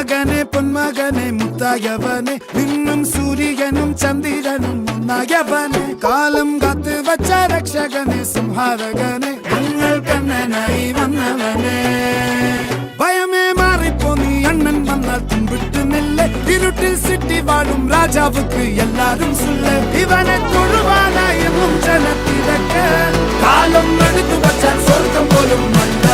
മകനെ പൊന്മകനെ മുത്തായവനെ നിന്നും സൂര്യനും ചന്ദ്രനും ഒന്നായവനെ കാലം കാത്ത് വച്ച രക്ഷകനെ സംഹാരകനെ ഞങ്ങൾ കണ്ണനായി വന്നവനെ ഭയമേ മാറിപ്പോ നീ അണ്ണൻ വന്നാൽ തുമ്പിട്ട് നില്ല് ഇരുട്ടിൽ സിറ്റി വാഴും രാജാവുക്ക് എല്ലാരും സുല്ല് ഇവനെ തൊഴുവാനായി എന്നും ജനത്തിരക്ക് കാലം എടുത്തു വച്ചാൽ സ്വർഗം പോലും മണ്ണ